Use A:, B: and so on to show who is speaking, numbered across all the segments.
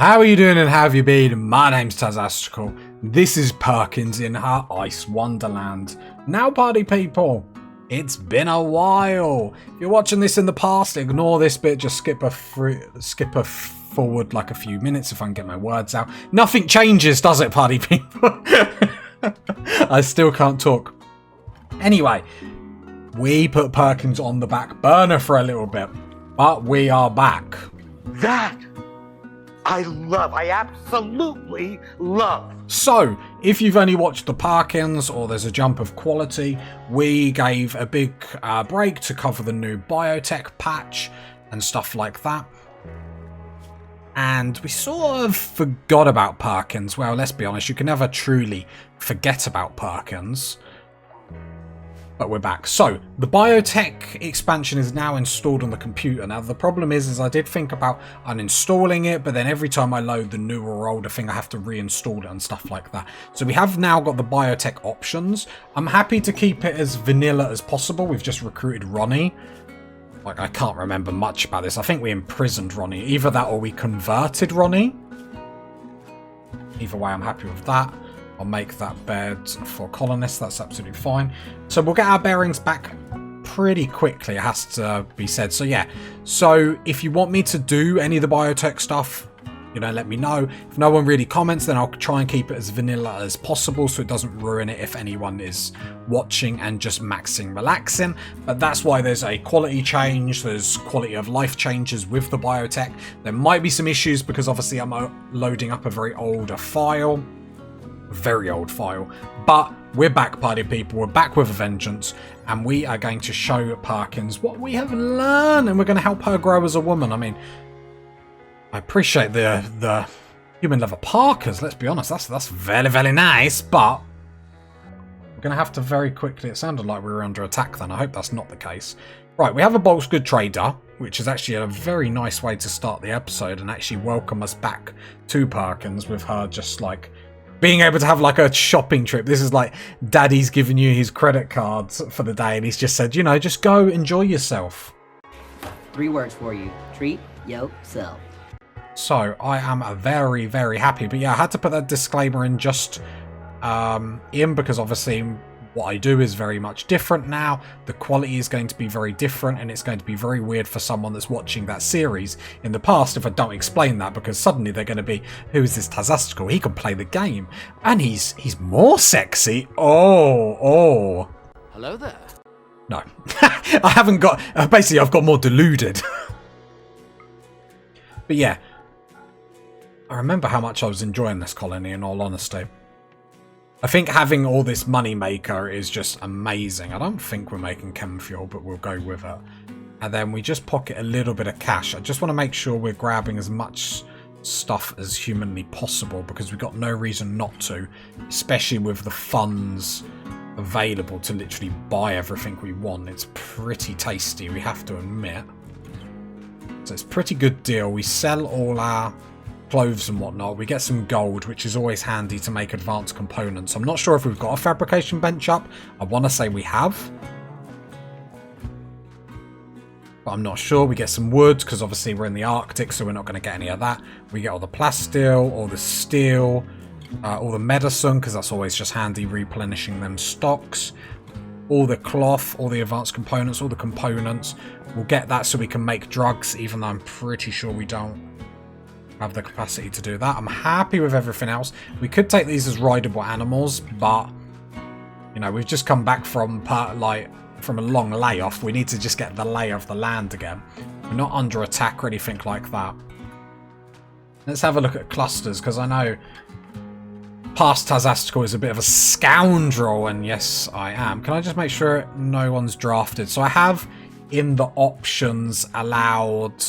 A: How are you doing and how have you been? My name's Tazastical. This is Perkins in her ice wonderland. Now party people, it's been a while. If you're watching this in the past, ignore this bit, just skip forward like a few minutes if I can get my words out. Nothing changes, does it, party people? I still can't talk. Anyway, we put Perkins on the back burner for a little bit, but we are back.
B: That I absolutely love.
A: So, if you've only watched the Perkins or there's a jump of quality, we gave a big break to cover the new biotech patch and stuff like that. And we sort of forgot about Perkins. Well, let's be honest, you can never truly forget about Perkins. But we're back. So, the biotech expansion is now installed on the computer. Now, the problem is I did think about uninstalling it, but then every time I load the newer or older thing, I have to reinstall it and stuff like that. So we have now got the biotech options. I'm happy to keep it as vanilla as possible. We've just recruited Ronnie. Like, I can't remember much about this. I think we imprisoned Ronnie. Either that or we converted Ronnie. Either way, I'm happy with that. I'll make that bed for colonists. That's absolutely fine. So we'll get our bearings back pretty quickly, it has to be said. So yeah, so if you want me to do any of the biotech stuff, you know, let me know. If no one really comments, then I'll try and keep it as vanilla as possible so it doesn't ruin it if anyone is watching and just maxing relaxing. But that's why there's a quality change, there's quality of life changes with the biotech. There might be some issues because obviously I'm loading up a very older file. Very old file, but we're back, party people. We're back with a vengeance, and we are going to show Perkins what we have learned, and we're going to help her grow as a woman. I mean, I appreciate the human level Parkers. Let's be honest, that's very, very nice, but we're going to have to very quickly. It sounded like we were under attack then. I hope that's not the case. Right, we have a bulk's good trader, which is actually a very nice way to start the episode and actually welcome us back to Perkins with her just like being able to have like a shopping trip. This is like daddy's giving you his credit cards for the day and he's just said, you know, just go enjoy yourself.
C: 3 words for you. Treat yourself.
A: So I am very, very happy. But yeah, I had to put that disclaimer in just in because obviously what I do is very much different now. The quality is going to be very different and it's going to be very weird for someone that's watching that series in the past if I don't explain that, because suddenly they're going to be, who is this Tazastical? He can play the game and he's more sexy. Oh.
D: Hello there.
A: No. I haven't got, basically I've got more deluded. But yeah, I remember how much I was enjoying this colony in all honesty. I think having all this money maker is just amazing. I don't think we're making chem fuel, but we'll go with it. And then we just pocket a little bit of cash. I just want to make sure we're grabbing as much stuff as humanly possible because we've got no reason not to, especially with the funds available to literally buy everything we want. It's pretty tasty, we have to admit. So it's a pretty good deal. We sell all our clothes and whatnot. We get some gold, which is always handy to make advanced components. I'm not sure if we've got a fabrication bench up. I want to say we have, but I'm not sure. We get some wood because obviously we're in the Arctic, so we're not going to get any of that. We get all the plasteel, all the steel, all the medicine because that's always just handy replenishing them stocks. All the cloth, all the advanced components, all the components. We'll get that so we can make drugs, even though I'm pretty sure we don't have the capacity to do that. I'm happy with everything else. We could take these as rideable animals, but you know, we've just come back from a long layoff. We need to just get the lay of the land again. We're not under attack or anything like that. Let's have a look at clusters, because I know past Tazastical is a bit of a scoundrel, and yes, I am. Can I just make sure no one's drafted? So I have in the options allowed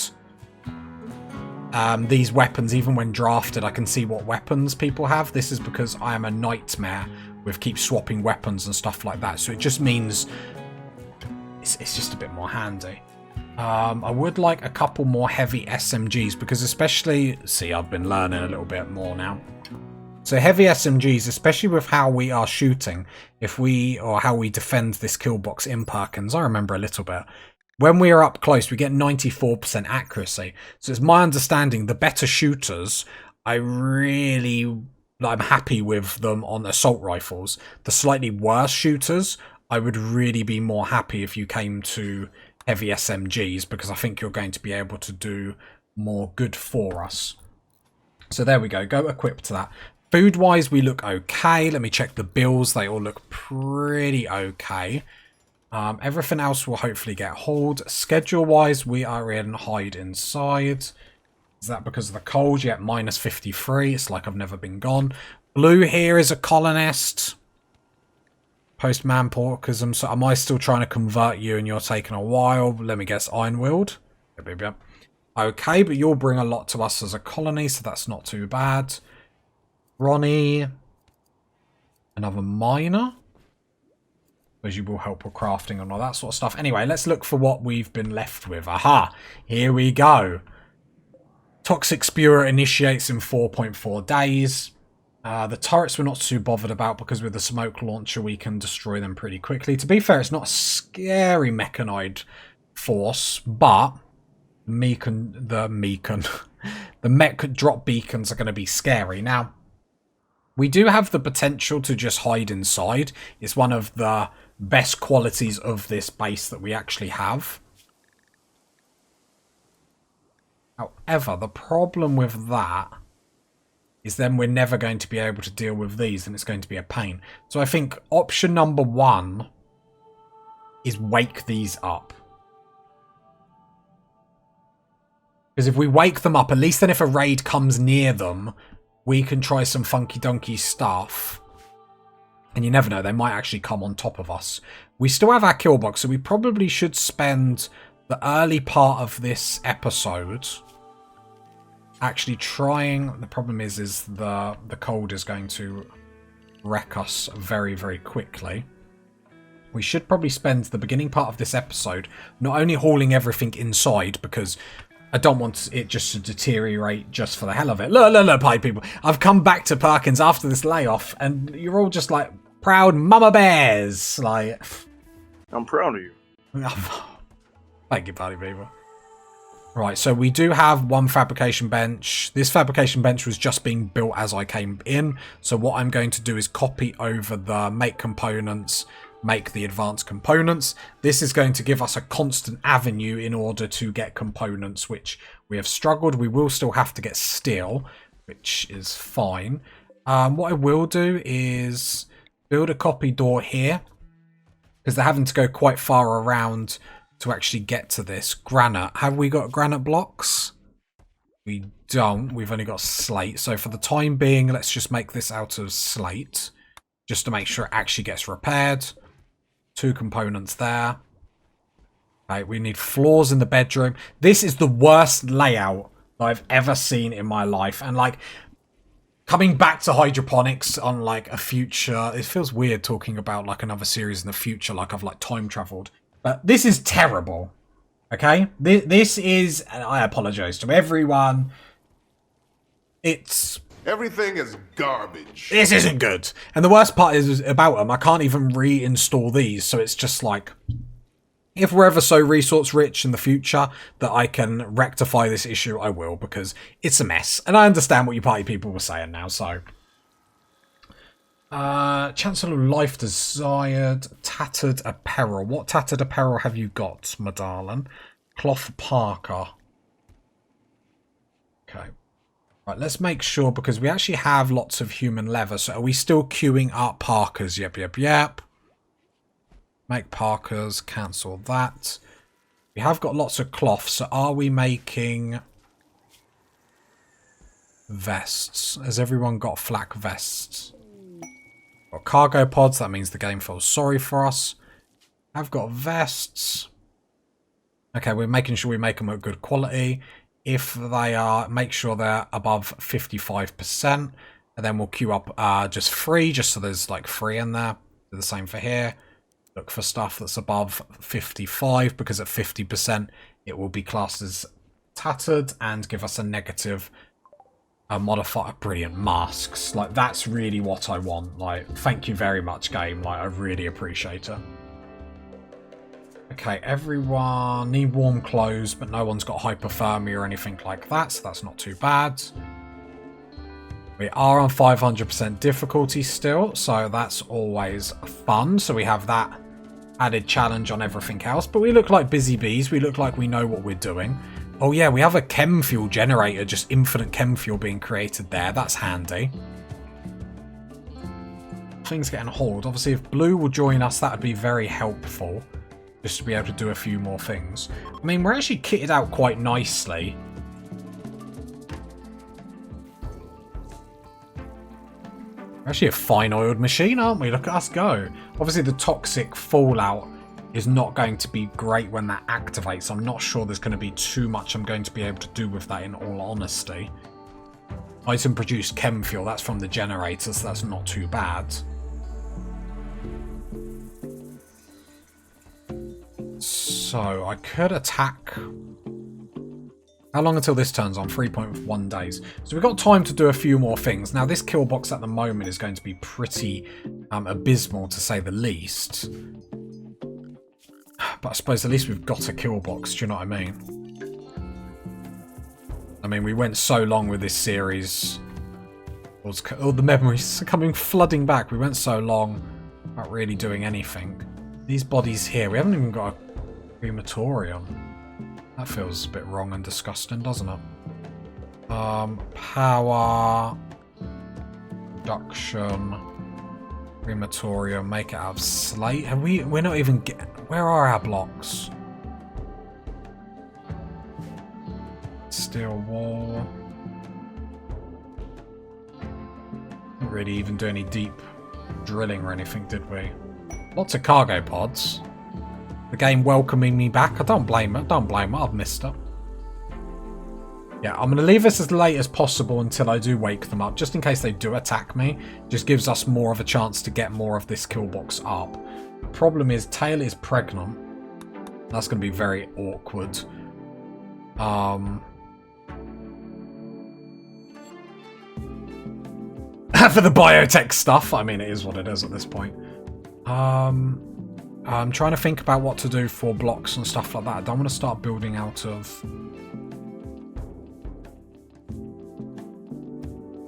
A: these weapons. Even when drafted, I can see what weapons people have. This is because I am a nightmare with keep swapping weapons and stuff like that. So it just means it's just a bit more handy. I would like a couple more heavy SMGs because especially, see, I've been learning a little bit more now. So heavy SMGs, especially with how we are shooting, or how we defend this kill box in Perkins, I remember a little bit. When we are up close, we get 94% accuracy. So it's my understanding the better shooters I'm happy with them on assault rifles. The slightly worse shooters, I would really be more happy if you came to heavy SMGs, because I think you're going to be able to do more good for us. So there we go. Go equip to that. Food-wise, we look okay. Let me check the bills. They all look pretty okay. Everything else will hopefully get hauled. Schedule-wise, we are in hide inside. Is that because of the cold? Yeah, minus 53. It's like I've never been gone. Blue here is a colonist. Post-man porkism. So am I still trying to convert you and you're taking a while? Let me guess, Ironwield. Yep. Okay, but you'll bring a lot to us as a colony, so that's not too bad. Ronnie. Another miner. As you will help with crafting and all that sort of stuff. Anyway, let's look for what we've been left with. Aha! Here we go. Toxic Spewer initiates in 4.4 days. The turrets we're not too bothered about because with the smoke launcher we can destroy them pretty quickly. To be fair, it's not a scary mechanized force, but the mech drop beacons are going to be scary. Now, we do have the potential to just hide inside. It's one of the best qualities of this base that we actually have. However, the problem with that is then we're never going to be able to deal with these, and it's going to be a pain. So I think option number one is wake these up. Because if we wake them up, at least then if a raid comes near them, we can try some funky donkey stuff. And you never know, they might actually come on top of us. We still have our kill box, so we probably should spend the early part of this episode actually trying. The problem is the cold is going to wreck us very, very quickly. We should probably spend the beginning part of this episode not only hauling everything inside, because I don't want it just to deteriorate just for the hell of it. Look, pie people. I've come back to Perkins after this layoff, and you're all just like proud mama bears. Like,
D: I'm proud of you.
A: Thank you, party people. Right, so we do have one fabrication bench. This fabrication bench was just being built as I came in. So what I'm going to do is copy over the make components, make the advanced components. This is going to give us a constant avenue in order to get components, which we have struggled. We will still have to get steel, which is fine. What I will do is build a copy door here, because they're having to go quite far around to actually get to this. Granite. Have we got granite blocks? We don't. We've only got slate. So for the time being, let's just make this out of slate, just to make sure it actually gets repaired. 2 components there. Okay, we need floors in the bedroom. This is the worst layout I've ever seen in my life. And like, coming back to hydroponics on like a future, it feels weird talking about like another series in the future, like I've like time traveled. But this is terrible. Okay? This is, and I apologize to everyone.
E: Everything is garbage.
A: This isn't good. And the worst part is about them, I can't even reinstall these. So it's just like, if we're ever so resource rich in the future that I can rectify this issue, I will, because it's a mess. And I understand what you party people were saying now, so. Chancellor of Life desired. Tattered apparel. What tattered apparel have you got, my darling? Cloth Parker. Okay. Right, let's make sure, because we actually have lots of human leather. So are we still queuing up Parkers? Yep. Make Parkers. Cancel that. We have got lots of cloth. So are we making vests? Has everyone got flak vests? Got cargo pods. That means the game feels sorry for us. I've got vests. Okay, we're making sure we make them at good quality. If they are, make sure they're above 55%. And then we'll queue up just 3, just so there's like 3 in there. Do the same for here. Look for stuff that's above 55, because at 50% it will be classed as tattered and give us a negative modifier. Brilliant. Masks. Like, that's really what I want. Like, thank you very much, game. Like, I really appreciate it. Okay, everyone need warm clothes, but no one's got hypothermia or anything like that, so that's not too bad. We are on 500% difficulty still, so that's always fun. So we have that added challenge on everything else. But we look like busy bees. We look like we know what we're doing. Oh yeah, we have a chem fuel generator, just infinite chem fuel being created there. That's handy. Things getting hauled. Obviously, if Blue will join us, that would be very helpful. Just to be able to do a few more things. I mean, we're actually kitted out quite nicely. We're actually a fine-oiled machine, aren't we? Look at us go. Obviously, the toxic fallout is not going to be great when that activates. I'm not sure there's going to be too much I'm going to be able to do with that, in all honesty. Item produced chem fuel. That's from the generator, so that's not too bad. So, I could attack... How long until this turns on? 3.1 days. So we've got time to do a few more things. Now, this kill box at the moment is going to be pretty abysmal, to say the least. But I suppose at least we've got a kill box, do you know what I mean? I mean, we went so long with this series. All the memories are coming flooding back. We went so long without really doing anything. These bodies here, we haven't even got a crematorium. That feels a bit wrong and disgusting, doesn't it? Power, production, crematorium, make it out of slate. Have we're not even where are our blocks? Steel wall. Didn't really even do any deep drilling or anything, did we? Lots of cargo pods. The game welcoming me back. I don't blame it. Don't blame it. I've missed it. Yeah, I'm going to leave this as late as possible until I do wake them up, just in case they do attack me. Just gives us more of a chance to get more of this kill box up. The problem is Tail is pregnant. That's going to be very awkward. For the biotech stuff, I mean, it is what it is at this point. I'm trying to think about what to do for blocks and stuff like that. I don't want to start building out of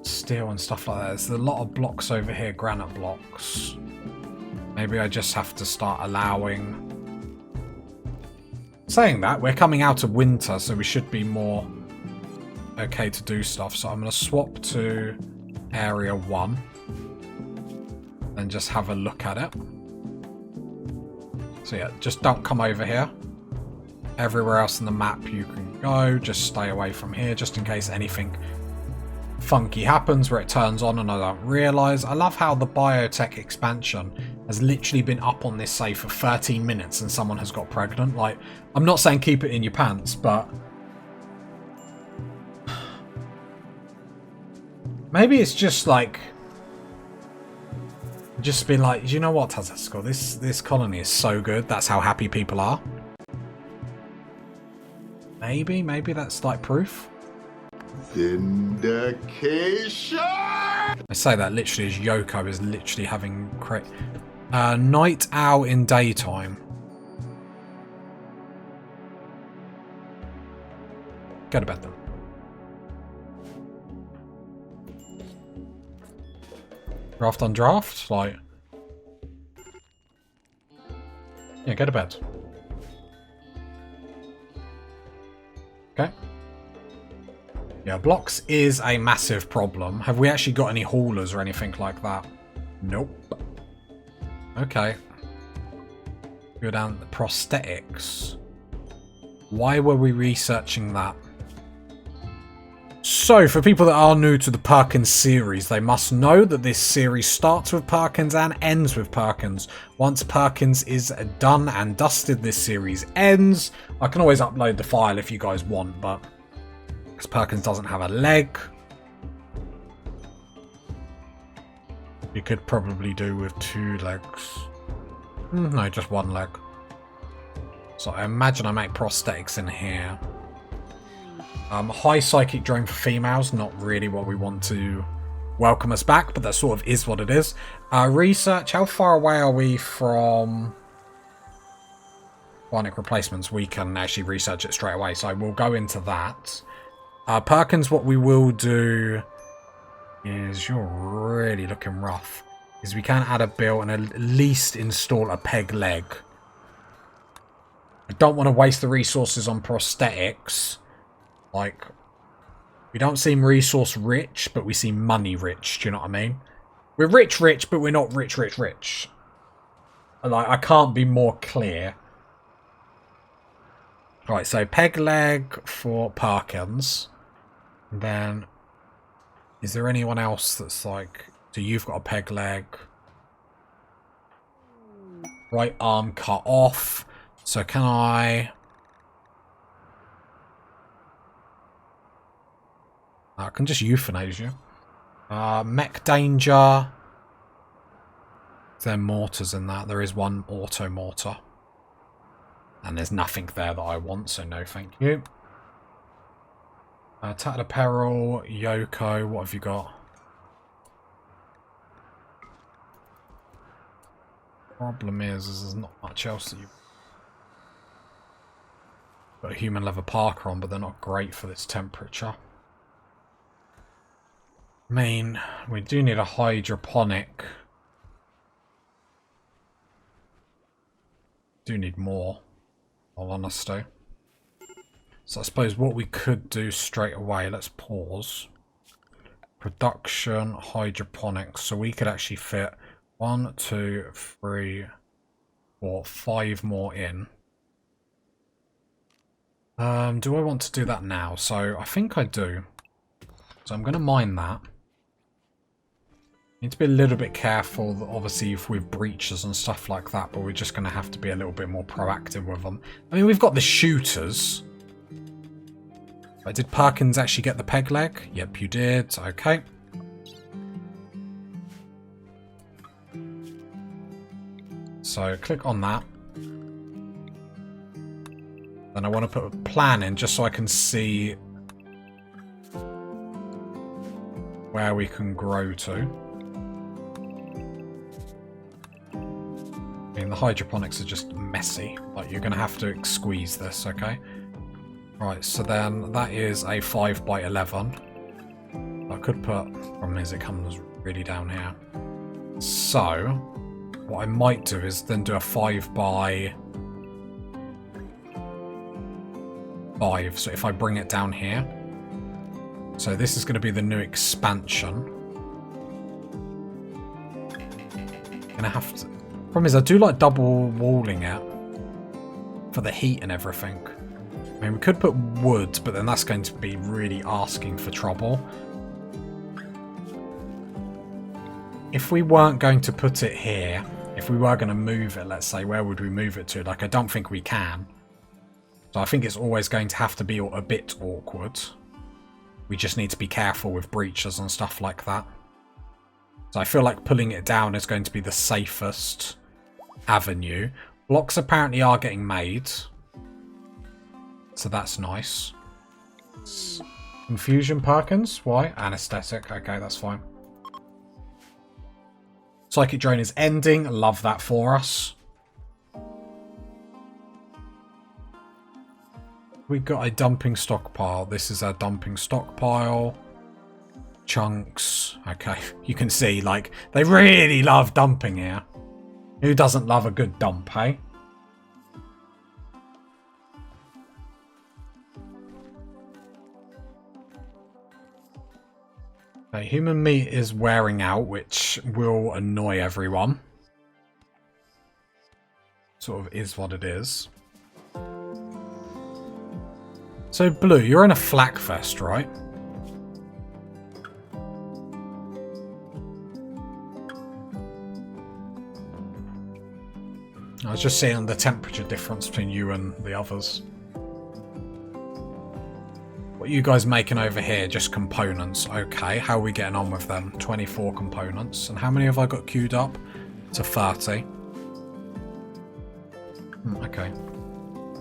A: steel and stuff like that. There's a lot of blocks over here, granite blocks. Maybe I just have to start allowing... Saying that, we're coming out of winter, so we should be more okay to do stuff. So I'm going to swap to Area 1 and just have a look at it. So yeah, just don't come over here. Everywhere else in the map you can go. Just stay away from here, just in case anything funky happens where it turns on and I don't realise. I love how the biotech expansion has literally been up on this save for 13 minutes and someone has got pregnant. Like, I'm not saying keep it in your pants, but... Maybe it's just like... Just been like, you know what, Tazesco, this colony is so good. That's how happy people are. Maybe that's like proof.
E: Vindication!
A: I say that literally as Yoko is literally having night owl in daytime. Go to bed then. Draft on draft, like... Yeah, go to bed. Okay. Yeah, blocks is a massive problem. Have we actually got any haulers or anything like that? Nope. Okay. Go down to prosthetics. Why were we researching that? So, for people that are new to the Perkins series, they must know that this series starts with Perkins and ends with Perkins. Once Perkins is done and dusted, this series ends. I can always upload the file if you guys want, but... Because Perkins doesn't have a leg. You could probably do with 2 legs. No, just 1 leg. So I imagine I make prosthetics in here. High psychic drone for females, not really what we want to welcome us back, but that sort of is what it is. Research, how far away are we from bionic replacements? We can actually research it straight away, so we'll go into that. Perkins, what we will do is you're really looking rough. Is we can add a bill and at least install a peg leg. I don't want to waste the resources on prosthetics. Like, we don't seem resource rich, but we seem money rich. Do you know what I mean? We're rich, but we're not rich. Like, I can't be more clear. Right, so peg leg for Perkins. And then, is there anyone else that's like... So you've got a peg leg. Right arm cut off. So can I can just euthanize you. Mech danger. Is there mortars in that? There is one auto mortar. And there's nothing there that I want, so no thank you. Tattered apparel, Yoko, what have you got? Problem is there's not much else that you... Got a human leather parka on, but they're not great for this temperature. I mean, we do need a hydroponic. Do need more, in all honesty. So I suppose what we could do straight away, let's pause. Production, hydroponics. So we could actually fit 1, 2, 3, 4, 5 more in. Do I want to do that now? So I think I do. So I'm going to mine that. Need to be a little bit careful, obviously, if with breaches and stuff like that, but we're just going to have to be a little bit more proactive with them. I mean, we've got the shooters. But did Perkins actually get the peg leg? Yep, you did. Okay. So click on that. Then I want to put a plan in just so I can see where we can grow to. I mean, the hydroponics are just messy. Like, you're going to have to squeeze this, okay? Right, so then that is a 5x11. I could put... Problem is, it comes really down here. So, what I might do is then do a 5x5. So if I bring it down here. So this is going to be the new expansion. Gonna have to... Problem is, I do like double walling it for the heat and everything. I mean, we could put wood, but then that's going to be really asking for trouble. If we weren't going to put it here, if we were going to move it, let's say, where would we move it to? Like, I don't think we can. So I think it's always going to have to be a bit awkward. We just need to be careful with breaches and stuff like that. So I feel like pulling it down is going to be the safest avenue. Blocks apparently are getting made. So that's nice. Confusion Perkins? Why? Anesthetic. Okay, that's fine. Psychic Drain is ending. Love that for us. We got a dumping stockpile. This is our dumping stockpile. Chunks. Okay, you can see, like, they really love dumping here. Who doesn't love a good dump, hey? Okay, human meat is wearing out, which will annoy everyone. Sort of is what it is. So, Blue, you're in a flak vest, right? I was just seeing the temperature difference between you and the others. What are you guys making over here? Just components. Okay, how are we getting on with them? 24 components. And how many have I got queued up? To 30. Okay.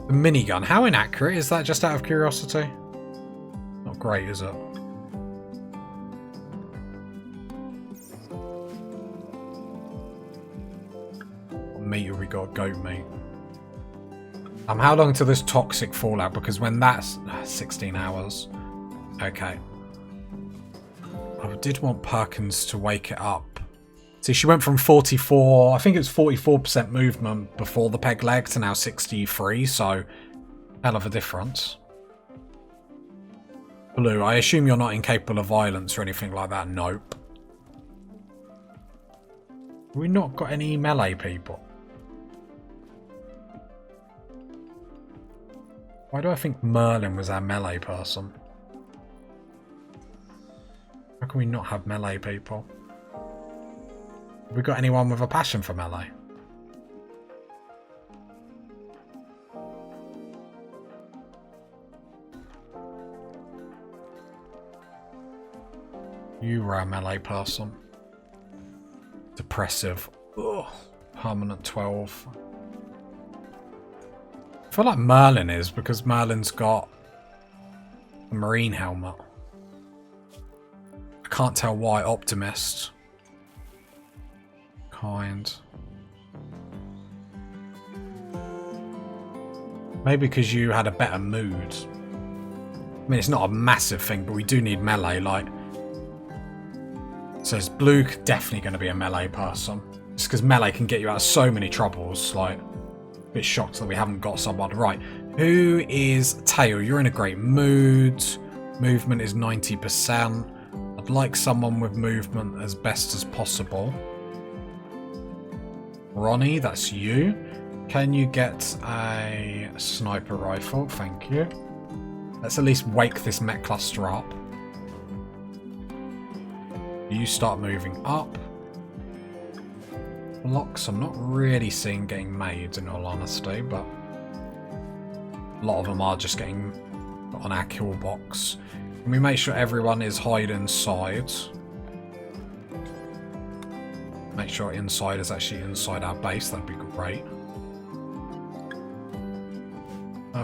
A: The minigun. How inaccurate is that, just out of curiosity? Not great, is it? What meat have we got? Goat meat. How long till this toxic fallout? Because when that's 16 hours. Okay. I did want Perkins to wake it up. See, she went from 44, I think it was 44% movement before the peg leg to now 63, so hell of a difference. Blue, I assume you're not incapable of violence or anything like that. Nope. Have we not got any melee people? Why do I think Merlin was our melee person? How can we not have melee people? Have we got anyone with a passion for melee? You were a melee person. Depressive. Ugh. Permanent 12. I feel like Merlin is, because Merlin's got a marine helmet. I can't tell why. Optimist. Kind. Maybe because you had a better mood. I mean, it's not a massive thing, but we do need melee, like... Says Blue, definitely going to be a melee person. Just because melee can get you out of so many troubles. Like, a bit shocked that we haven't got someone. Right, who is Tail? You're in a great mood. Movement is 90%. I'd like someone with movement as best as possible. Ronnie, that's you. Can you get a sniper rifle? Thank you. Let's at least wake this mech cluster up. You start moving up. Blocks I'm not really seeing getting made, in all honesty, but a lot of them are just getting put on our kill box. Can we make sure everyone is hide inside? Make sure inside is actually inside our base, that'd be great.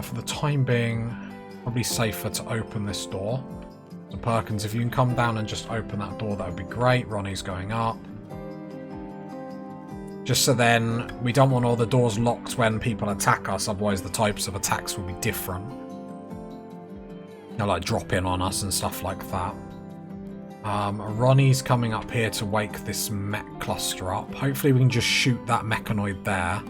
A: For the time being, probably safer to open this door. So Perkins, if you can come down and just open that door, that would be great. Ronnie's going up. Just so then, we don't want all the doors locked when people attack us, otherwise the types of attacks will be different. They'll like drop in on us and stuff like that. Ronnie's coming up here to wake this mech cluster up. Hopefully we can just shoot that mechanoid there.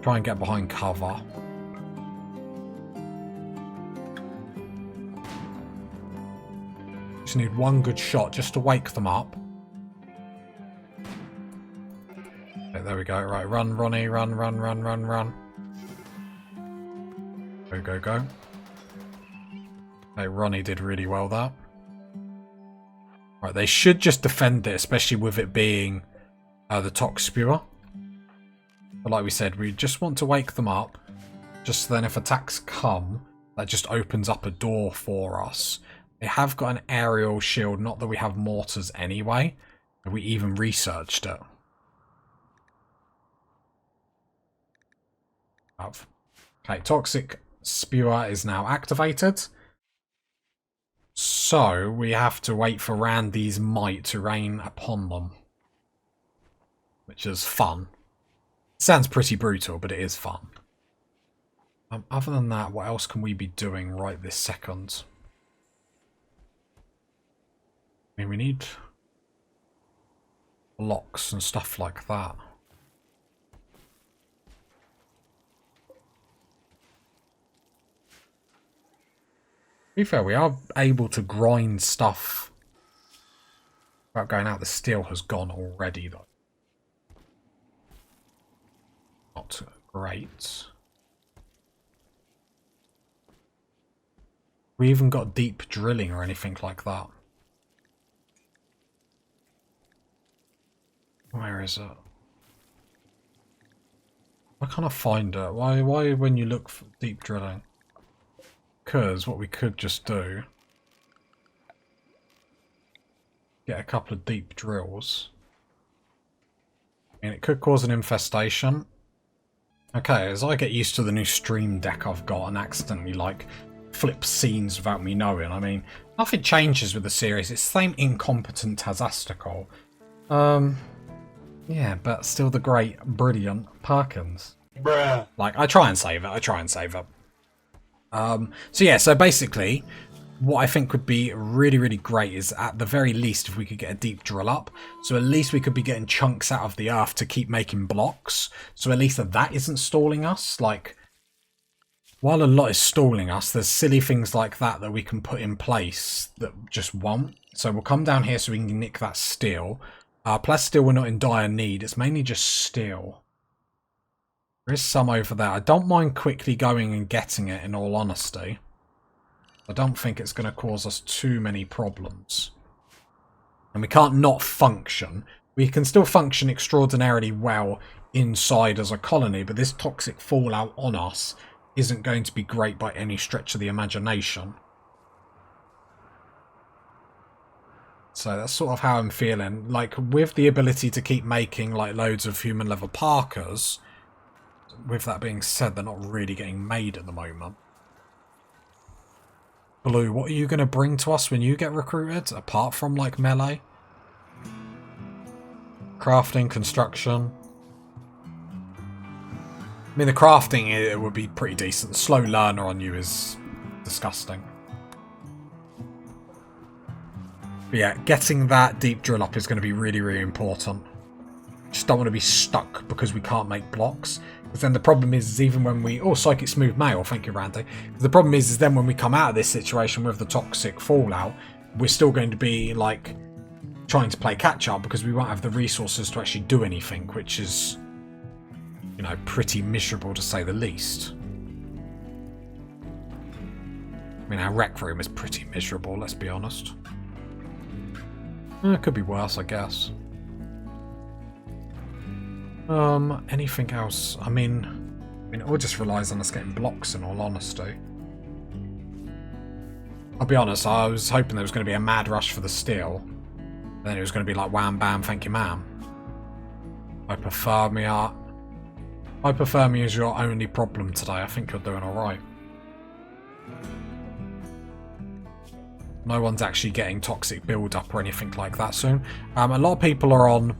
A: Try and get behind cover. Just need one good shot just to wake them up. Okay, there we go. Right, run, Ronnie, run, run, run, run, run. Go, go, go. Okay, Ronnie did really well there. Right, they should just defend it, especially with it being the Tox Spewer. But like we said, we just want to wake them up. Just so then if attacks come, that just opens up a door for us. They have got an aerial shield, not that we have mortars anyway. We even researched it. Okay, Toxic Spewer is now activated. So we have to wait for Randy's might to rain upon them. Which is fun. Sounds pretty brutal, but it is fun. Other than that, what else can we be doing right this second? I mean, we need blocks and stuff like that. To be fair, we are able to grind stuff without going out. The steel has gone already, though. Not great. We even got deep drilling or anything like that. Where is it? Why can't I find it? Why when you look for deep drilling? Because what we could just do, get a couple of deep drills. And it could cause an infestation. Okay, as I get used to the new stream deck I've got and accidentally like flip scenes without me knowing, I mean, nothing changes with the series. It's the same incompetent Tazastical. Yeah, but still the great, brilliant Perkins.
E: Bruh.
A: Like, I try and save it, I try and save it. So yeah, so basically, what I think would be really, really great is at the very least if we could get a deep drill up. So at least we could be getting chunks out of the earth to keep making blocks. So at least that isn't stalling us. Like, while a lot is stalling us, there's silly things like that we can put in place that just won't. So we'll come down here so we can nick that steel. Plus steel we're not in dire need. It's mainly just steel. There is some over there. I don't mind quickly going and getting it, in all honesty. I don't think it's going to cause us too many problems. And we can't not function. We can still function extraordinarily well inside as a colony, but this toxic fallout on us isn't going to be great by any stretch of the imagination. So that's sort of how I'm feeling. Like, with the ability to keep making like loads of human level Parkers, with that being said, they're not really getting made at the moment. Blue, what are you going to bring to us when you get recruited, apart from like melee? Crafting, construction. I mean, the crafting, it would be pretty decent. The slow learner on you is disgusting. But yeah, getting that deep drill up is going to be really, really important. Just don't want to be stuck because we can't make blocks. Because then the problem is even when we... Oh, Psychic Smooth Mail. Thank you, Randy. The problem is then when we come out of this situation with the toxic fallout, we're still going to be, like, trying to play catch-up because we won't have the resources to actually do anything, which is, you know, pretty miserable to say the least. I mean, our rec room is pretty miserable, let's be honest. It could be worse, I guess. Anything else? I mean, it all just relies on us getting blocks, in all honesty. I'll be honest, I was hoping there was going to be a mad rush for the steel. Then it was going to be like, wham, bam, thank you, ma'am. Hypothermia. Hypothermia is your only problem today. I think you're doing alright. No one's actually getting toxic build-up or anything like that soon. A lot of people are on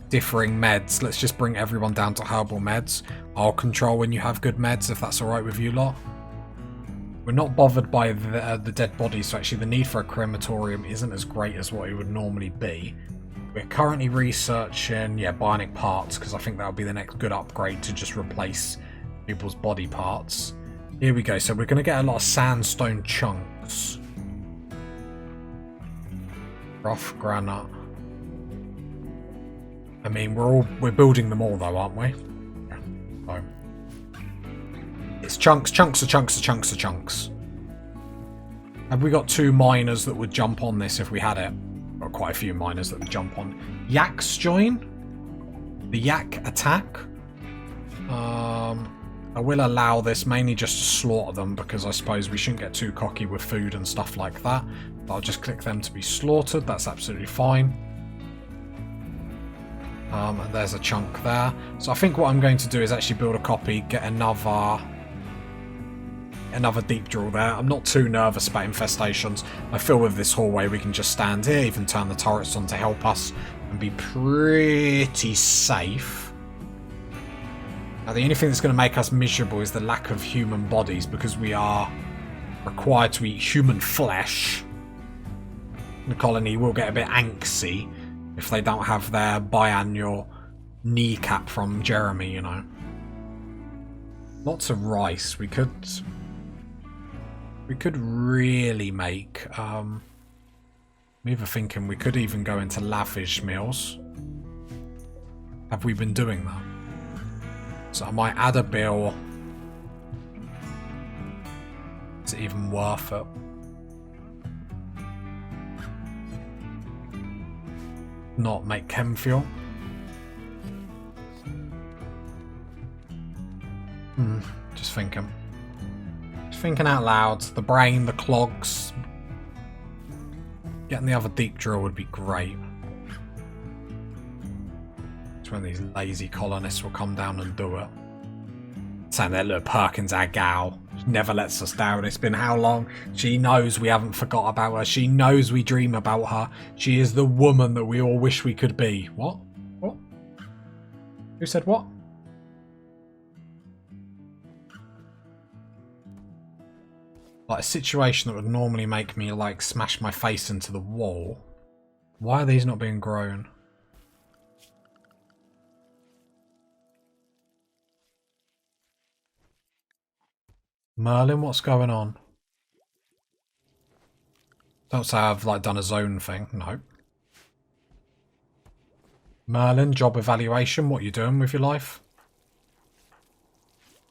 A: differing meds. Let's just bring everyone down to herbal meds. I'll control when you have good meds, if that's alright with you lot. We're not bothered by the dead bodies, so actually the need for a crematorium isn't as great as what it would normally be. We're currently researching, bionic parts, because I think that'll be the next good upgrade to just replace people's body parts. Here we go, so we're going to get a lot of sandstone chunks. Rough granite. I mean, we're building them all though, aren't we? Yeah. So. It's chunks, chunks of chunks of chunks of chunks. Have we got 2 miners that would jump on this if we had it? Got quite a few miners that would jump on. Yaks join? The yak attack? I will allow this mainly just to slaughter them because I suppose we shouldn't get too cocky with food and stuff like that. But I'll just click them to be slaughtered. That's absolutely fine. There's a chunk there. So I think what I'm going to do is actually build a copy, get another deep drill there. I'm not too nervous about infestations. I feel with this hallway we can just stand here, even turn the turrets on to help us and be pretty safe. Now the only thing that's going to make us miserable is the lack of human bodies because we are required to eat human flesh. The colony will get a bit angsty if they don't have their biannual kneecap from Jeremy, you know. Lots of rice. We could really make... I'm either thinking we could even go into lavish meals. Have we been doing that? So I might add a bill. Is it even worth it? Not make chem fuel. Just thinking. Just thinking out loud. The brain, the clogs. Getting the other deep drill would be great. It's when these lazy colonists will come down and do it. Saying that, look, Perkins, our gal. She never lets us down. It's been how long? She knows we haven't forgot about her. She knows we dream about her. She is the woman that we all wish we could be. What? What? Who said what? Like a situation that would normally make me like smash my face into the wall. Why are these not being grown? Merlin, what's going on? Don't say I've like done a zone thing. No. Merlin, job evaluation. What you doing with your life?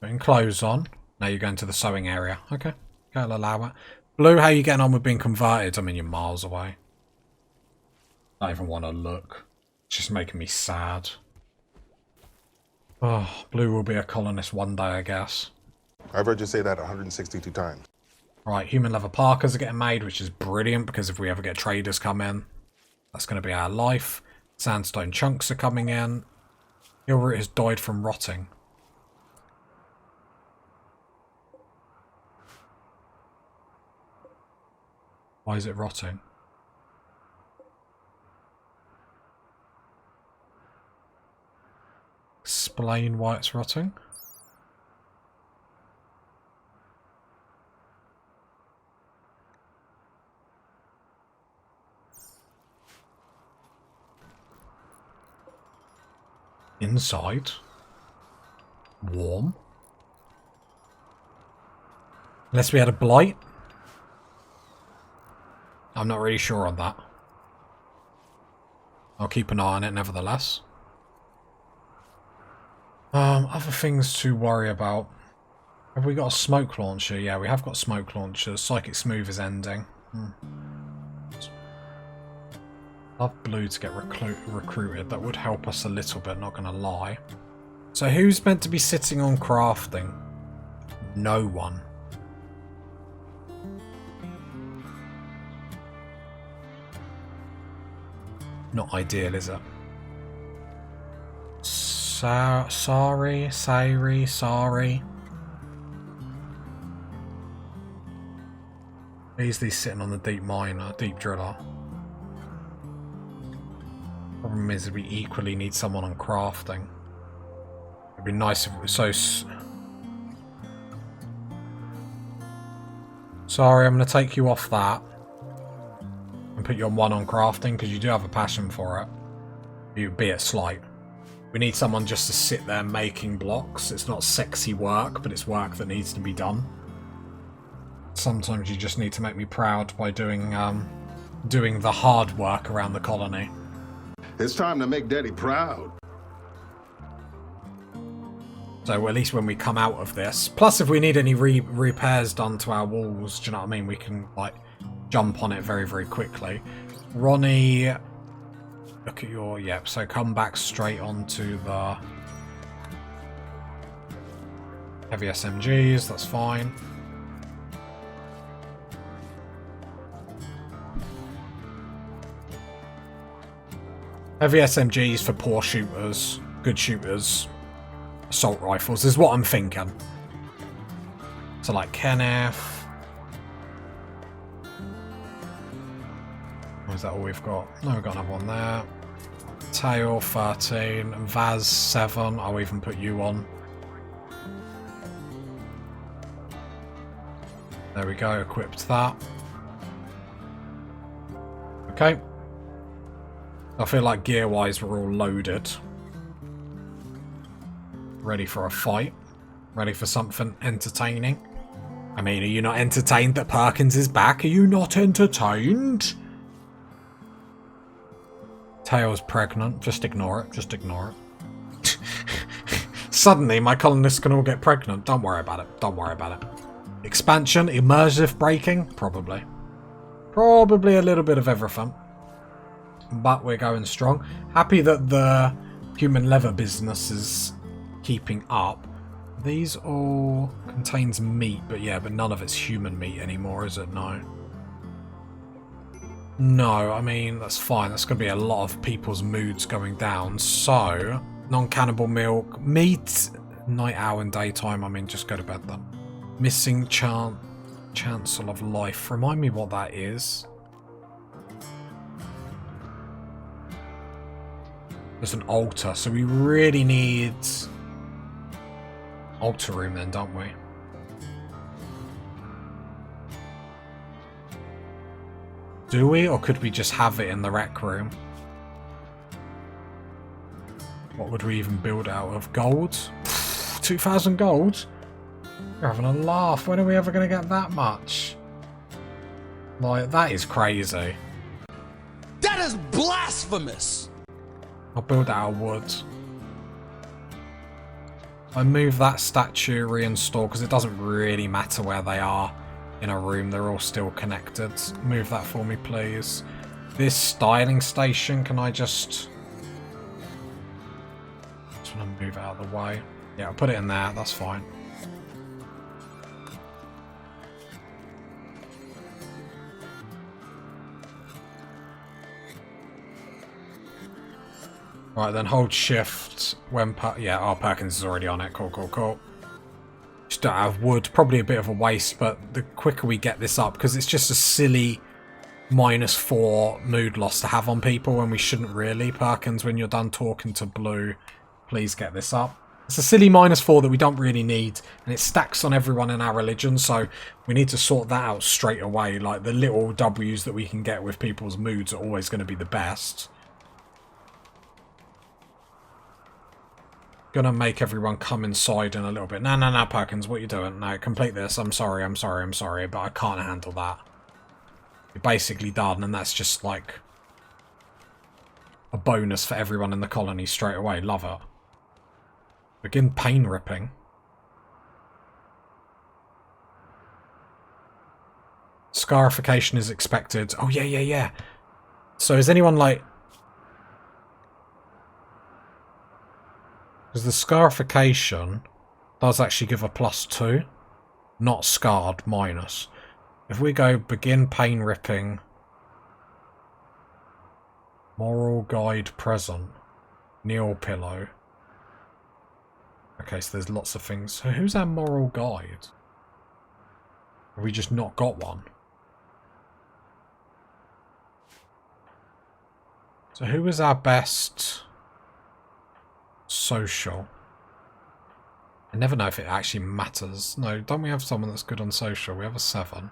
A: Putting clothes on. Now you're going to the sewing area. Okay. I'll allow it. Blue, how you getting on with being converted? I mean, you're miles away. I don't even want to look. It's just making me sad. Oh, Blue will be a colonist one day, I guess.
E: I've heard you say that 162 times.
A: Right, human leather parkers are getting made, which is brilliant because if we ever get traders come in, that's going to be our life. Sandstone chunks are coming in. Gilroot has died from rotting. Why is it rotting? Explain why it's rotting. Inside. Warm. Unless we had a blight. I'm not really sure on that. I'll keep an eye on it nevertheless. Other things to worry about. Have we got a smoke launcher? Yeah, we have got smoke launchers. Psychic Smooth is ending. Love Blue to get recruited. That would help us a little bit, not gonna lie. So who's meant to be sitting on crafting? No one. Not ideal, is it? Sorry. Beasley's sitting on the deep miner, deep driller. Problem is we equally need someone on crafting. It'd be nice if it was so... Sorry, I'm going to take you off that. And put you on one on crafting, because you do have a passion for it. You be it slight. We need someone just to sit there making blocks. It's not sexy work, but it's work that needs to be done. Sometimes you just need to make me proud by doing the hard work around the colony.
E: It's time to make Daddy proud.
A: So at least when we come out of this, plus if we need any repairs done to our walls, do you know what I mean? We can like jump on it very, very quickly. Ronnie, look at your, yep, so come back straight onto the heavy SMGs, that's fine. Heavy SMGs for poor shooters, good shooters, assault rifles is what I'm thinking. So like Kenneth. Or is that all we've got? No, we've got another one there. Tail 13, Vaz 7. I'll even put you on. There we go, equipped that. Okay. I feel like gear-wise we're all loaded. Ready for a fight. Ready for something entertaining. I mean, are you not entertained that Perkins is back? Are you not entertained? Tail's pregnant. Just ignore it. Just ignore it. Suddenly, my colonists can all get pregnant. Don't worry about it. Don't worry about it. Expansion, immersive braking? Probably. Probably a little bit of everything. But we're going strong. Happy that the human leather business is keeping up. These all contains meat, but yeah, but none of it's human meat anymore, is it? No. No, I mean, that's fine. That's going to be a lot of people's moods going down. So, non-cannibal milk, meat, night owl and daytime. I mean, just go to bed then. Missing chancel of life. Remind me what that is. There's an altar, so we really need altar room then, don't we? Do we, or could we just have it in the rec room? What would we even build out of? Gold? 2,000 gold? You're having a laugh. When are we ever going to get that much? Like, that is crazy.
F: That is blasphemous!
A: I'll build out of wood. I move that statue, reinstall, because it doesn't really matter where they are in a room. They're all still connected. Move that for me, please. This styling station, can I just want to move it out of the way? Yeah, I'll put it in there. That's fine. Right, then hold shift when yeah, Perkins is already on it. Cool, cool, cool. Just don't have wood. Probably a bit of a waste, but the quicker we get this up, because it's just a silly -4 mood loss to have on people when we shouldn't really. Perkins, when you're done talking to Blue, please get this up. It's a silly -4 that we don't really need, and it stacks on everyone in our religion, so we need to sort that out straight away. Like, the little W's that we can get with people's moods are always going to be the best. Gonna make everyone come inside in a little bit. No, Perkins, what are you doing? No, complete this. I'm sorry, but I can't handle that. You're basically done, and that's just like a bonus for everyone in the colony straight away. Love it. Begin pain ripping. Scarification is expected. Oh, yeah. So is anyone like... Because the scarification does actually give a +2, not scarred minus. If we go begin pain ripping, moral guide present, kneel pillow. Okay, so there's lots of things. So who's our moral guide? Have we just not got one? So who is our best... social? I never know if it actually matters. No, don't we have someone that's good on social? We have a 7.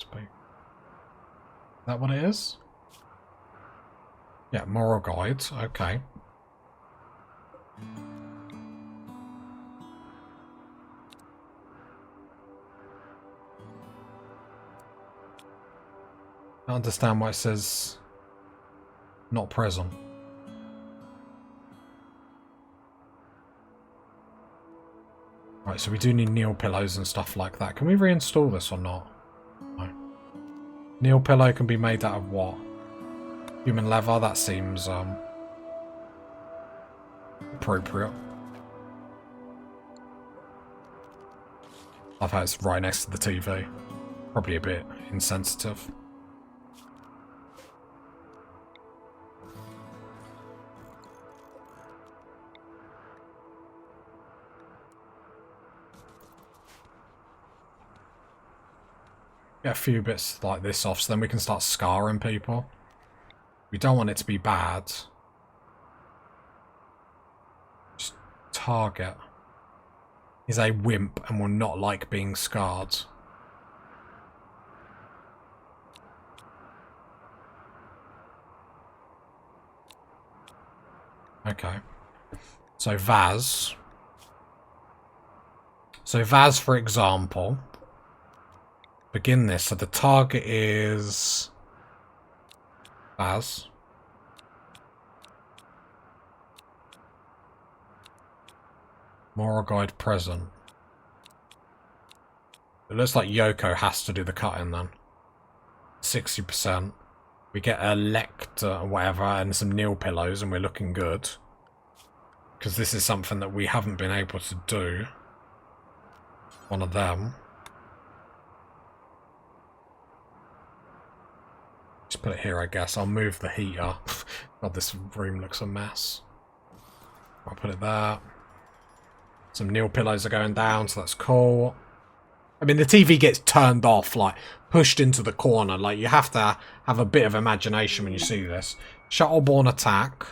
A: Is that what it is? Yeah, moral guides. Okay. I don't understand why it says not present. Right, so we do need kneel pillows and stuff like that. Can we reinstall this or not? No. Kneel pillow can be made out of what? Human leather? That seems appropriate. Love how it's right next to the TV. Probably a bit insensitive. Get a few bits like this off so then we can start scarring people. We don't want it to be bad. Just target. Is a wimp and will not like being scarred. Okay. So Vaz. So Vaz, for example. Begin this. So the target is Vaz. Moral guide present. It looks like Yoko has to do the cutting then. 60%. We get a lector or whatever and some kneel pillows and we're looking good. Because this is something that we haven't been able to do. One of them. Just put it here, I guess. I'll move the heater. God, this room looks a mess. I'll put it there. Some kneel pillows are going down, so that's cool. I mean, the TV gets turned off, like, pushed into the corner. Like, you have to have a bit of imagination when you see this. Shuttleborne attack.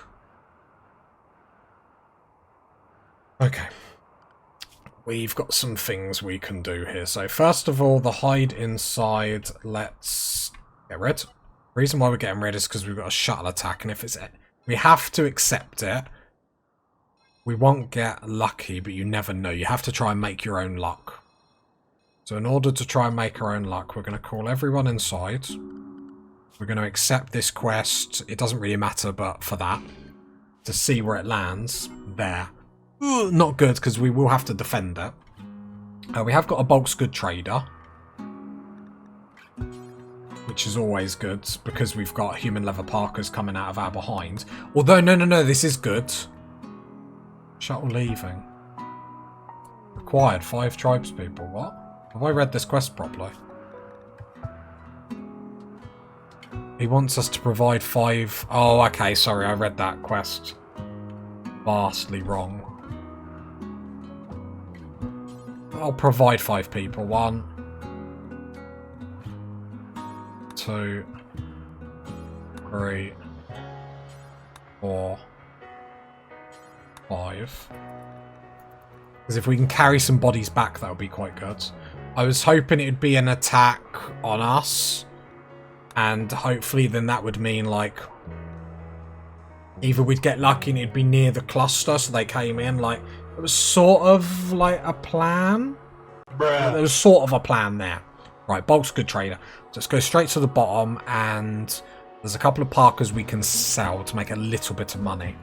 A: Okay. we've got some things we can do here. So first of all, the hide inside, let's get rid. The reason why we're getting rid is because we've got a shuttle attack, and if it's we have to accept it. We won't get lucky, but you never know. You have to try and make your own luck. So in order to try and make our own luck, we're going to call everyone inside. We're going to accept this quest. It doesn't really matter, but for that, to see where it lands, there. Ooh, not good, because we will have to defend it. We have got a bulk's good trader, which is always good, because we've got human leather parkers coming out of our behind. Although, no, this is good. Shuttle leaving. Required 5 tribespeople. What? Have I read this quest properly? He wants us to provide 5... Oh, okay, sorry, I read that quest vastly wrong. I'll provide 5 people. 1, 2, 3, 4, 5. Because if we can carry some bodies back, that would be quite good. I was hoping it would be an attack on us. And hopefully then that would mean, like, either we'd get lucky and it'd be near the cluster, so they came in. Like, it was sort of like a plan. There was sort of a plan there. Right, bulk's good trader. So let's go straight to the bottom, and there's a couple of parkers we can sell to make a little bit of money.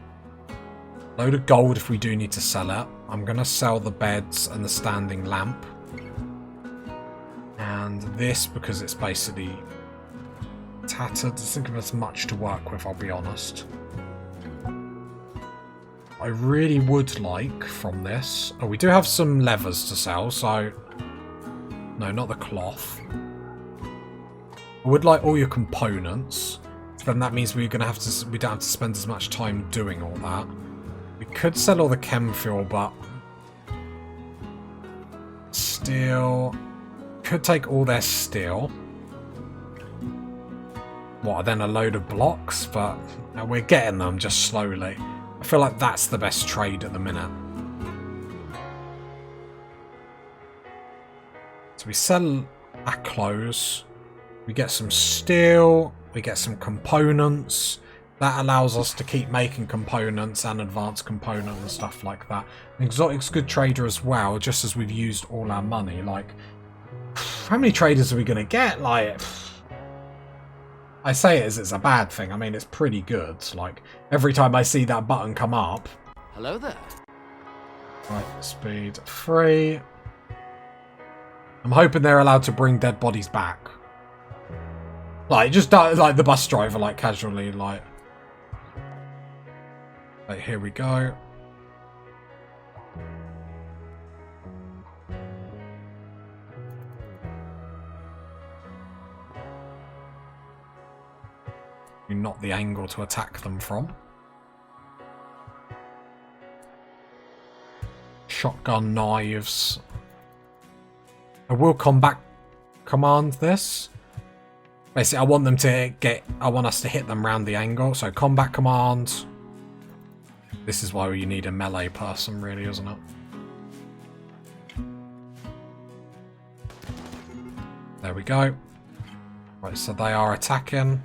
A: Load of gold if we do need to sell it. I'm going to sell the beds and the standing lamp. And this, because it's basically tattered, doesn't give us much to work with, I'll be honest. I really would like from this... Oh, we do have some levers to sell, so... No, not the cloth. I would like all your components. Then that means we're gonna have to... We don't have to spend as much time doing all that. We could sell all the chem fuel, but... Steel... Could take all their steel. What, then a load of blocks? But we're getting them just slowly. I feel like that's the best trade at the minute. So we sell our clothes. We get some steel. We get some components. That allows us to keep making components and advanced components and stuff like that. And exotic's good trader as well, just as we've used all our money. Like, how many traders are we going to get? Like, I say it as it's a bad thing. I mean, it's pretty good. Like, every time I see that button come up.
F: Hello there.
A: Right, speed 3. I'm hoping they're allowed to bring dead bodies back. Like, just like the bus driver, like, casually, like. Right, here we go. Not the angle to attack them from. Shotgun knives. I will combat command this. Basically, I want them to get... I want us to hit them round the angle. So combat command. This is why you need a melee person, really, isn't it? There we go. Right, so they are attacking.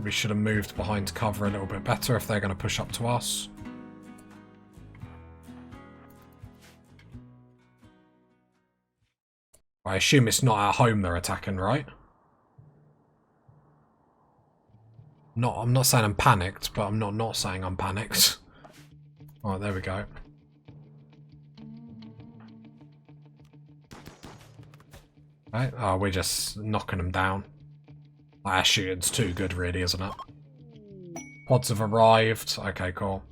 A: We should have moved behind cover a little bit better if they're going to push up to us. I assume it's not at home they're attacking, right? I'm not saying I'm panicked, but I'm not saying I'm panicked. Alright, there we go. Right, oh, we're just knocking them down. Our shooting's too good, really, isn't it? Pods have arrived. Okay, cool.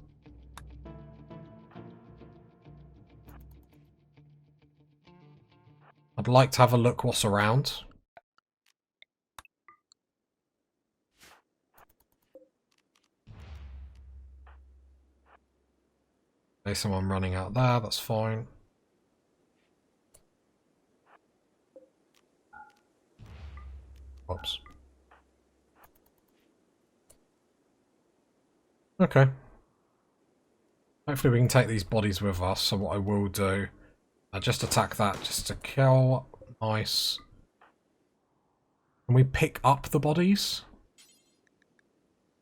A: I'd like to have a look what's around. There's someone running out there, that's fine. Whoops. Okay. Hopefully we can take these bodies with us, so what I will do, just attack that, just to kill. Nice. Can we pick up the bodies?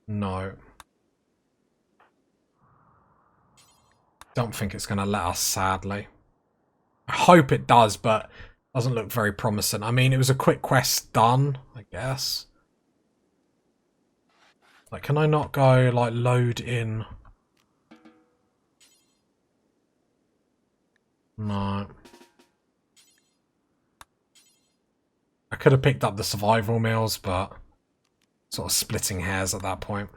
A: No. Don't think it's going to let us, sadly. I hope it does, but doesn't look very promising. I mean, it was a quick quest done, I guess. Like, can I not go, like, load in? No. I could have picked up the survival meals, but sort of splitting hairs at that point.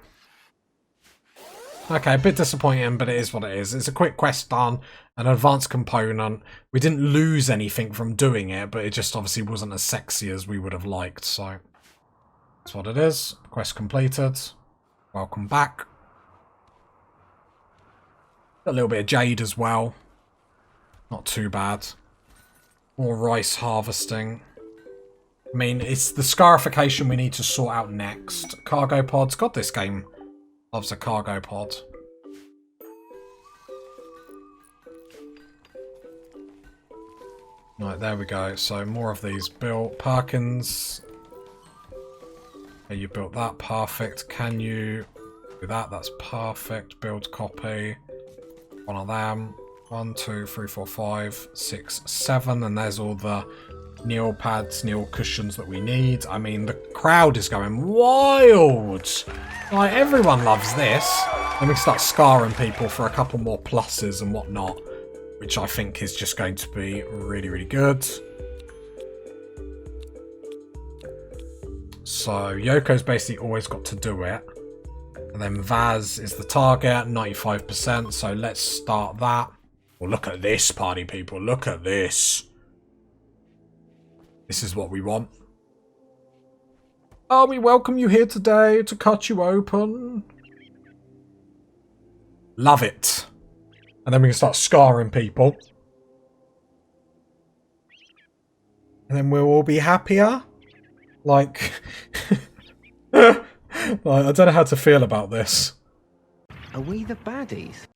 A: Okay, a bit disappointing, but it is what it is. It's a quick quest done, an advanced component. We didn't lose anything from doing it, but it just obviously wasn't as sexy as we would have liked, so that's what it is. Quest completed. Welcome back. A little bit of jade as well. Not too bad. More rice harvesting. I mean, it's the scarification we need to sort out next. Cargo pods. God, this game loves a cargo pod. Right, there we go. So more of these built. Perkins. Okay, you built that. Perfect. Can you do that? That's perfect. Build copy. One of them. 1, 2, 3, 4, 5, 6, 7. And there's all the kneel pads, kneel cushions that we need. I mean, the crowd is going wild. Like, everyone loves this. Then we can start scarring people for a couple more pluses and whatnot, which I think is just going to be really, really good. So Yoko's basically always got to do it. And then Vaz is the target, 95%. So let's start that. Well, look at this, party people. Look at this. This is what we want. Oh, we welcome you here today to cut you open. Love it. And then we can start scarring people. And then we'll all be happier. Like, like, I don't know how to feel about this.
B: Are we the baddies?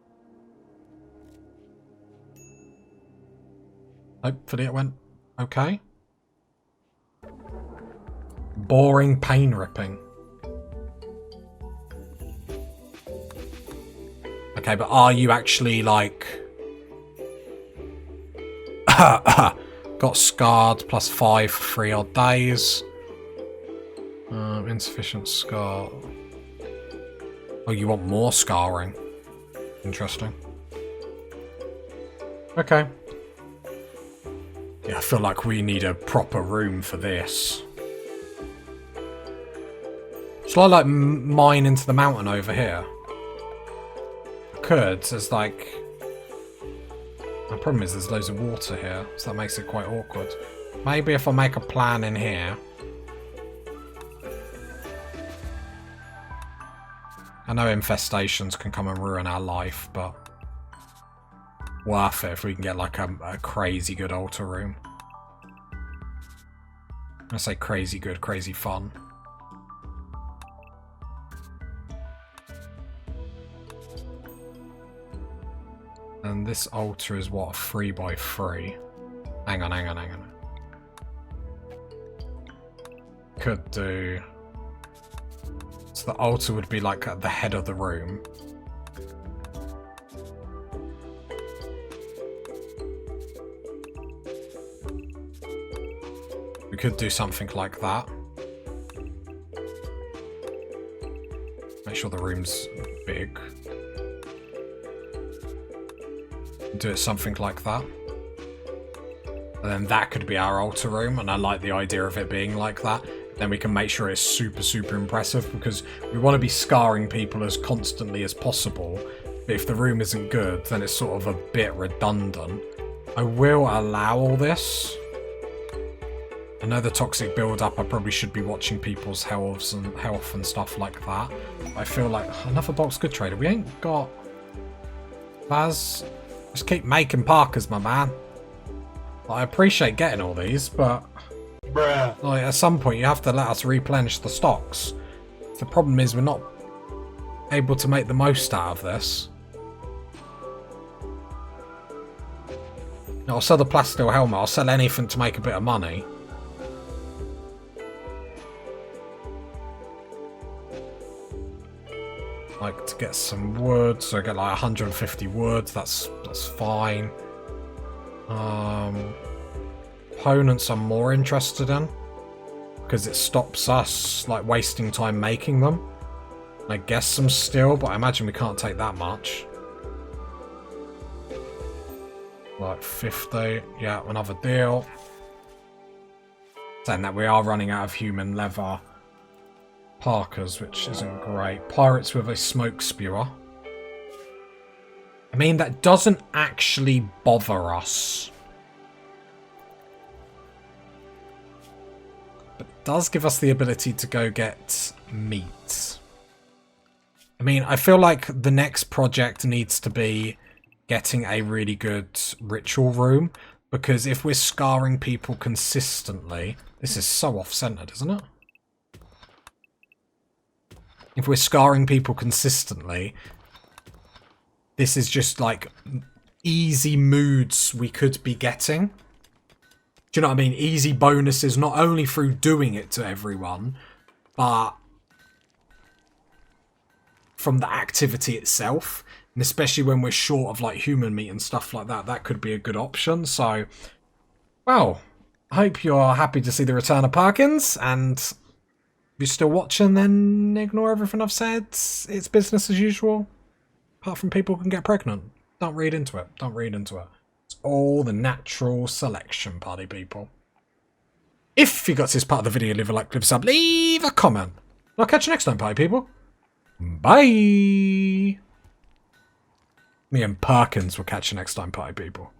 A: Hopefully it went okay. Boring pain ripping. Okay, but are you actually like... Got scarred plus 5 for 3 odd days. Insufficient scar. Oh, you want more scarring. Interesting. Okay. Yeah, I feel like we need a proper room for this. Shall I like mine into the mountain over here? I could. There's like... The problem is there's loads of water here, so that makes it quite awkward. Maybe if I make a plan in here. I know infestations can come and ruin our life, but worth it if we can get like a crazy good altar room. I say crazy good, crazy fun. And this altar is what, 3 by 3? Hang on. Could do... So the altar would be like at the head of the room. We could do something like that. Make sure the room's big. Do it something like that. And then that could be our altar room, and I like the idea of it being like that. Then we can make sure it's super, super impressive, because we want to be scarring people as constantly as possible. But if the room isn't good, then it's sort of a bit redundant. I will allow all this. I know the toxic build-up, I probably should be watching people's health and stuff like that. I feel like another box good trader. We ain't got... Vaz, just keep making Parkers, my man. I appreciate getting all these, but...
F: Bruh.
A: Like, at some point you have to let us replenish the stocks. The problem is we're not able to make the most out of this. I'll sell the plasteel helmet. I'll sell anything to make a bit of money. Like to get some wood, so I get like 150 wood. That's fine. Opponents I'm more interested in because it stops us like wasting time making them. I guess some steel, but I imagine we can't take that much. Like 50, yeah, another deal. Saying that we are running out of human leather parkas, which isn't great. Pirates with a smoke spewer. I mean, that doesn't actually bother us. But it does give us the ability to go get meat. I mean, I feel like the next project needs to be getting a really good ritual room, because if we're scarring people consistently... This is so off-centered, isn't it? If we're scarring people consistently, this is just like easy moods we could be getting. Do you know what I mean? Easy bonuses, not only through doing it to everyone, but from the activity itself. And especially when we're short of like human meat and stuff like that, that could be a good option. So, well, I hope you're happy to see the return of Perkins. And if you're still watching, then ignore everything I've said. It's business as usual. Apart from people can get pregnant. Don't read into it. Don't read into it. It's all the natural selection, party people. If you got to this part of the video, leave a like, leave a sub, leave a comment. I'll catch you next time, party people. Bye. Me and Perkins will catch you next time, party people.